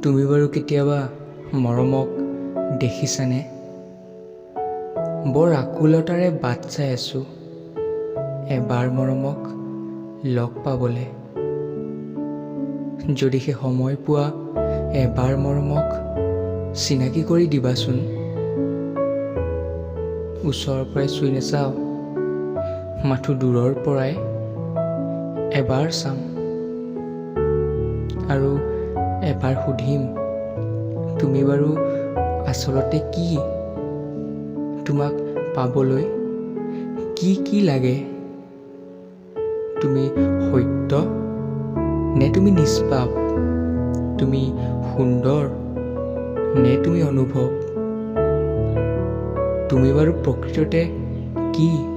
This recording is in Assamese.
তুমি বাৰু কেতিয়াবা মৰমক দেখিছানে? বৰ আকুলতাৰে বাট চাই আছোঁ এবাৰ মৰমক লগ পাবলে। যদি সেই সময় পোৱা এবাৰ মৰমক চিনাকি কৰি দিবাচোন। ওচৰৰ পৰাই চুই নাচাওঁ, মাথো দূৰৰ পৰাই এবাৰ চাম আৰু এবাৰ সুধিম, তুমি বাৰু আচলতে কি? তোমাক পাবলৈ কি লাগে? তুমি সত্য নে তুমি নিষ্পাপ? তুমি সুন্দৰ নে তুমি অনুভৱ? তুমি বাৰু প্ৰকৃততে কি?